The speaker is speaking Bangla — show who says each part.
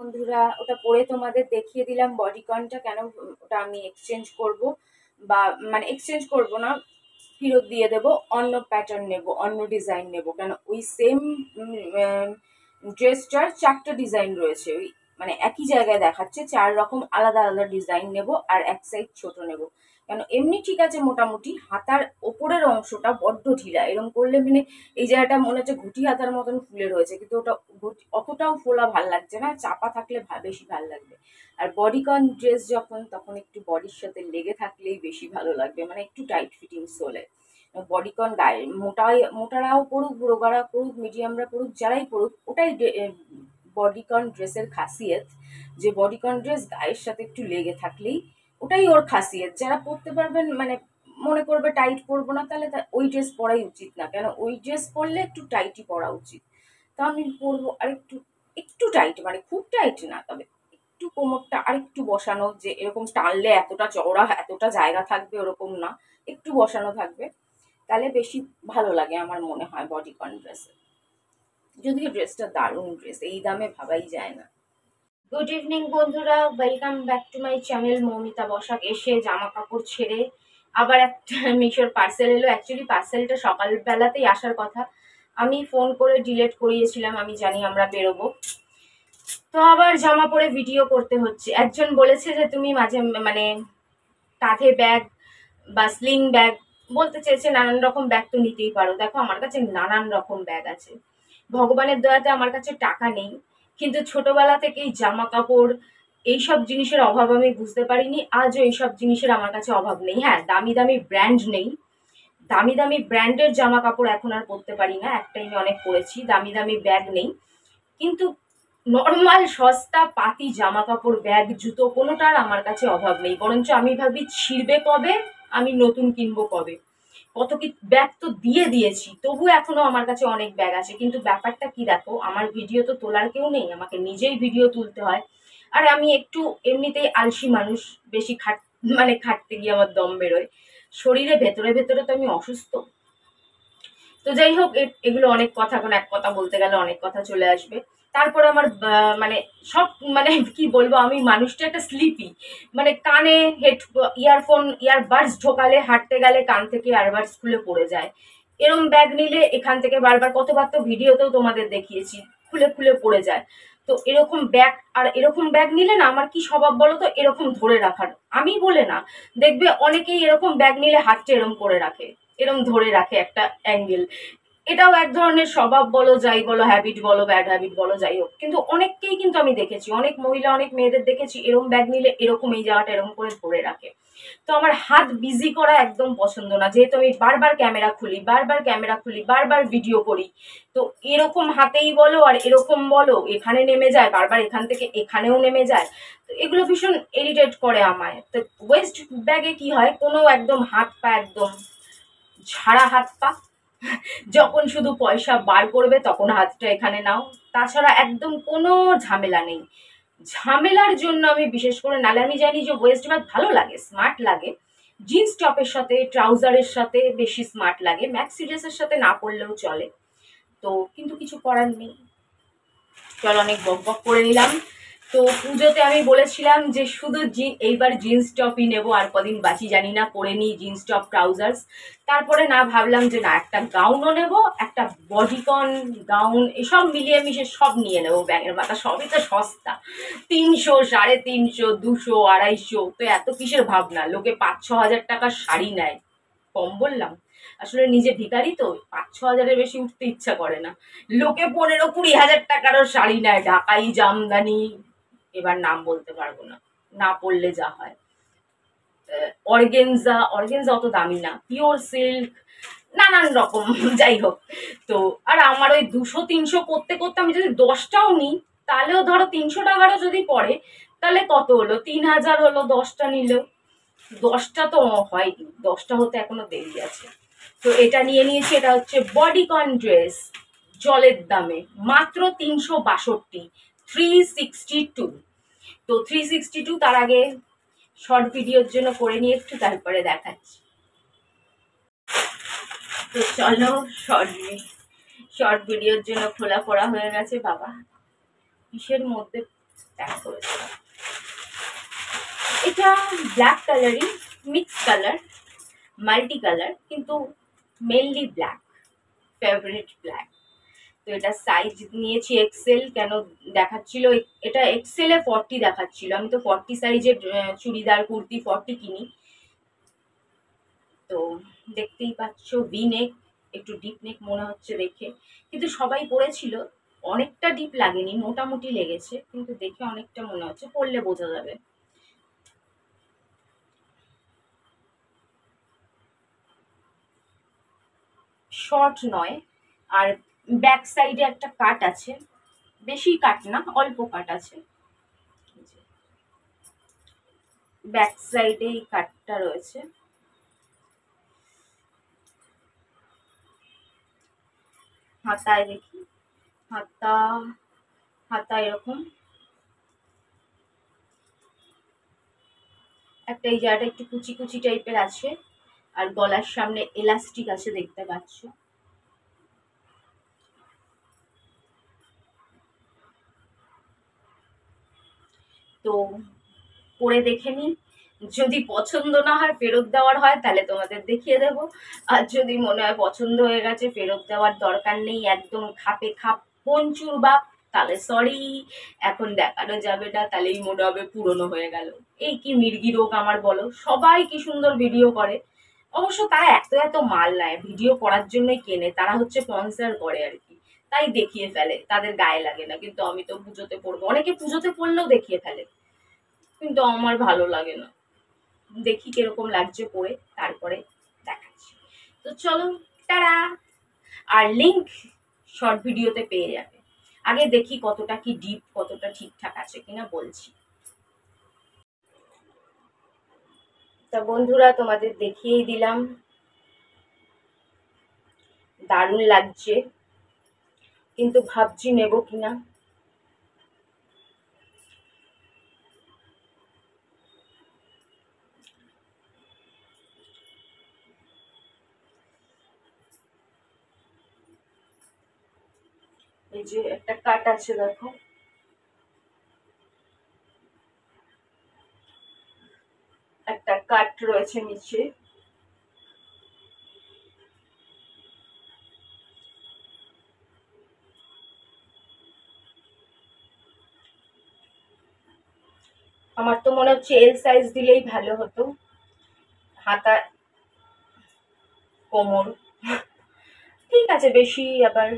Speaker 1: বন্ধুরা, ওটা পরে তোমাদের দেখিয়ে দিলাম বডিকনটা কেন ওটা আমি এক্সচেঞ্জ করব, বা মানে এক্সচেঞ্জ করব না, ফেরত দিয়ে দেব, অন্য প্যাটার্ন নেব, অন্য ডিজাইন নেব। কেন ওই সেম ড্রেসটার 4টা ডিজাইন রয়েছে, ওই মানে একই জায়গায় দেখাচ্ছে 4 রকম আলাদা আলাদা ডিজাইন নেব, আর এক সাইজ ছোট নেব। কেন এমনি ঠিক আছে, মোটামুটি হাতার ওপরের অংশটা বড্ড ঢিলা, এরকম করলে মানে এই জায়গাটা মনে হচ্ছে ঘুটি হাতার মতন ফুলে রয়েছে, কিন্তু ওটা অতটাও ফোলা ভাল লাগছে না, চাপা থাকলে বেশি ভাল লাগবে। আর বডিকন ড্রেস যখন, তখন একটু বডির সাথে লেগে থাকলেই বেশি ভালো লাগবে, মানে একটু টাইট ফিটিংস হলে। বডিকন গায়ে মোটারাও পড়ুক, রোগারা পড়ুক, মিডিয়ামরা পড়ুক, যারাই পড়ুক, ওটাই বডিকন ড্রেসের খাসিয়ত, যে বডিকন ড্রেস গায়ের সাথে একটু লেগে থাকলেই ওটাই ওর খাসিয়ত। যারা পরতে পারবেন, মানে মনে করবে টাইট পরবো না, তাহলে ওই ড্রেস পরাই উচিত না। কেন ওই ড্রেস পরলে একটু টাইটই পরা উচিত। তো আমি পরবো আর একটু একটু টাইট, মানে খুব টাইট না, তবে একটু কোমরটা আর একটু বসানো, যে এরকম টানলে এতটা চওড়া এতটা জায়গা থাকবে ওরকম না, একটু বসানো থাকবে, তাহলে বেশি ভালো লাগে আমার মনে হয় বডিকন ড্রেসে। যদিও ড্রেসটা দারুণ ড্রেস, এই দামে ভাবাই যায় না। গুড ইভিনিং বন্ধুরা, welcome back to my channel Moumita Basak. এসে জামা কাপড় ছেড়ে আবার একটা মিশোর পার্সেল এলো। অ্যাকচুয়ালি পার্সেলটা সকালবেলাতেই আসার কথা, আমি ফোন করে ডিলেট করিয়েছিলাম, আমি জানি আমরা বেরোবো, তো আবার জামা পরে ভিডিও করতে হচ্ছে। একজন বলেছে যে তুমি মাঝে মানে কাঁধে ব্যাগ বা স্লিং ব্যাগ, বলতে চেয়েছে নানান রকম ব্যাগ তো নিতেই পারো। দেখো আমার কাছে নানান রকম ব্যাগ আছে, ভগবানের দয়াতে আমার কাছে টাকা নেই, কিন্তু ছোটবেলা থেকেই জামা কাপড় এইসব জিনিসের অভাব আমি বুঝতে পারিনি, আজও এইসব জিনিসের আমার কাছে অভাব নেই। হ্যাঁ, দামি দামি ব্র্যান্ড নেই, দামি দামি ব্র্যান্ডের জামা কাপড় এখন আর পরতে পারি না, এক টাইমে অনেক পরেছি। দামি দামি ব্যাগ নেই, কিন্তু নর্মাল সস্তা পাতি জামা কাপড়, ব্যাগ, জুতো কোনোটার আমার কাছে অভাব নেই। বরঞ্চ আমি ভাবি ছিঁড়বে কবে, আমি নতুন কিনবো কবে। কত কি ব্যাগ তো দিয়েছি, তবু এখনো আমার কাছে অনেক ব্যাগ আছে। কিন্তু ব্যাপারটা কি দেখো, আমার ভিডিও তো তোলার কেউ নেই, আমাকে নিজেই ভিডিও তুলতে হয়। আর আমি একটু এমনিতেই আলসি মানুষ, বেশি খাটতে গিয়ে আমার দম বেরোয় শরীরে, ভেতরে ভেতরে তো আমি অসুস্থ। তো যাই হোক, এগুলো অনেক কথা, এখন এক কথা বলতে গেলে অনেক কথা চলে আসবে। তারপর আমার মানে সব, মানে কি বলবো, আমি মানুষটা একটা স্লিপি, মানে কানে ইয়ারবাডস ঢোকালে, হাঁটতে গেলে কান থেকে ইয়ারবাডস খুলে পড়ে যায়। এরম ব্যাগ নিলে এখান থেকে বারবার, কতবার তো ভিডিওতেও তোমাদের দেখিয়েছি, খুলে খুলে পড়ে যায়। তো এরকম ব্যাগ, আর এরকম ব্যাগ নিলে না আমার কি স্বভাব বলো তো, এরকম ধরে রাখার। আমি বলে না, দেখবে অনেকেই এরকম ব্যাগ নিলে হাতটা এরম করে রাখে, এরম ধরে রাখে একটা অ্যাঙ্গেল। এটাও এক ধরনের স্বভাব বলো, যাই বলো, হ্যাবিট বলো, ব্যাড হ্যাবিট বলো, যাই হোক, কিন্তু অনেককেই কিন্তু আমি দেখেছি, অনেক মহিলা, অনেক মেয়েদের দেখেছি এরকম ব্যাগ নিলে এরকম এই জায়গাটা এরকম করে ধরে রাখে। তো আমার হাত বিজি করা একদম পছন্দ না, যেহেতু আমি বারবার ক্যামেরা খুলি, বারবার ভিডিও করি। তো এরকম হাতেই বলো আর এরকম বলো, এখানে নেমে যায় বারবার, এখান থেকে এখানেও নেমে যায়। তো এগুলো ভীষণ ইরিটেট করে আমায়। তো ওয়েস্ট ব্যাগে কি হয়, কোনো একদম হাত পা একদম ঝাড়া হাত পা, যখন শুধু পয়সা বার করবে তখন হাতটা এখানে নাও, তাছাড়া একদম কোনো ঝামেলা নেই। ঝামেলার জন্য আমি বিশেষ করে, নালে আমি জানি যে ওয়েস্ট ব্যাগ ভালো লাগে, স্মার্ট লাগে, জিন্স টপের সাথে, ট্রাউজারের সাথে বেশি স্মার্ট লাগে, ম্যাক্সি ড্রেসের সাথে না পরলেও চলে। তো কিন্তু কিছু করার নেই। চল, অনেক বক বক করে নিলাম। তো পুজোতে আমি বলেছিলাম যে শুধু এইবার জিন্স টপই নেবো, আর কদিন বাঁচি জানি না, পরে নিই জিন্স টপ, ট্রাউজার্স। তারপরে না, ভাবলাম যে না, একটা গাউনও নেবো, একটা বডিকন গাউন, এসব মিলিয়ে মিশে সব নিয়ে নেবো। ব্যাঙের মাথা, সবই তো সস্তা, 300, 350, 200, 250, তো এত কিসের ভাবনা। লোকে 5-6 হাজার টাকার শাড়ি নেয়, কম বললাম? আসলে নিজে ভিখারি তো, 5-6 হাজারের বেশি উঠতে ইচ্ছা করে না। লোকে 15-20 হাজার টাকারও শাড়ি নেয়, ঢাকাই, জামদানি, এবার নাম বলতে পারবো না, না পড়লে যা হয়। অর্গেনজা অত দামি না, পিওর সিল্ক, নানান রকম। যাই হোক, তো আর আমার ওই 200-300 করতে করতে আমি যদি 10টাও নিই, তাহলেও ধরো 300 টাকারও যদি পড়ে, তাহলে কত হলো, 3000 হলো 10টা নিলেও। 10টা তো হয়নি, 10টা হতে এখনো দেরি আছে। তো এটা নিয়ে নিয়েছি, এটা হচ্ছে বডিকন ড্রেস, জলের দামে মাত্র 362, 362। তো 362, তার আগে শর্ট ভিডিওর জন্য করে নিয়ে একটু, তারপরে দেখাচ্ছি। তো চলো, শর্ট ভিডিওর জন্য খোলা পড়া হয়ে গেছে। বাবা, কিসের মধ্যে প্যাক করেছে। এটা ব্ল্যাক কালারই, মিক্স কালার, মাল্টি কালার, কিন্তু মেনলি ব্ল্যাক, ফেভারিট ব্ল্যাক। তো এটা সাইজ নিয়েছি এক্সেল, কেন দেখাচ্ছিল এটা এক্সেলে 40 দেখাচ্ছিল, আমি তো 40 সাইজের চুড়িদার কুর্তি 40 কিনি। তো দেখতেই পাচ্ছ ভি নেক, একটু ডিপ নেক মনে হচ্ছে দেখে, কিন্তু সবাই পরেছিল, অনেকটা ডিপ লাগেনি, মোটামুটি লেগেছে, কিন্তু দেখে অনেকটা মনে হচ্ছে, পরলে বোঝা যাবে। শর্ট নয়, আর ব্যাক সাইডে একটা কাট আছে, বেশি কাট না, অল্প কাট আছে, ব্যাক সাইডে এই কাটটা রয়েছে। হাতায় দেখি, হাতা হাতা এরকম একটা, এই জায়গাটা একটু কুচি কুচি টাইপের আছে, আর গলার সামনে এলাস্টিক আছে, দেখতে পাচ্ছ। তো পরে দেখে নিন, যদি পছন্দ না হয়, ফেরত দেওয়ার হয়, তাহলে তোমাদের দেখিয়ে দেবো। আর যদি মনে হয় পছন্দ হয়ে গেছে, ফেরত দেওয়ার দরকার নেই, একদম খাপে খাপ পঞ্চুর বাপ, তাহলে সরি, এখন দেখানো যাবে না, তাহলেই মনে হবে পুরনো হয়ে গেল। এই কি মির্গি রোগ আমার বলো, সবাই কি সুন্দর ভিডিও করে, অবশ্য তারা এত এত মাল নেয়, ভিডিও করার জন্যই কেনে, তারা হচ্ছে স্পন্সর করে আর কি, তাই দেখিয়ে ফেলে, তাদের গায়ে লাগে না। কিন্তু আমি তো পুজোতে পরবো, অনেকে পুজোতে পরলেও দেখিয়ে ফেলে, কিন্তু আমার ভালো লাগে না। দেখি কিরকম লাগছে পরে, তারপরে দেখাচ্ছি। তো চলো, তারা, আর লিংক শর্ট ভিডিওতে পেয়ে যাবে। আগে দেখি কতটা কি ডিপ, কতটা ঠিকঠাক আছে কিনা বলছি। তা বন্ধুরা, তোমাদের দেখিয়েই দিলাম, দারুণ লাগছে, কিন্তু ভাবছি নেব কিনা। এই যে একটা কাট আছে দেখো, একটা কাট রয়েছে নিচে, আমার তো মনে হচ্ছে এল সাইজ দিলেই ভালো হতো। হাতা, কোমর ঠিক আছে, বেশি আবার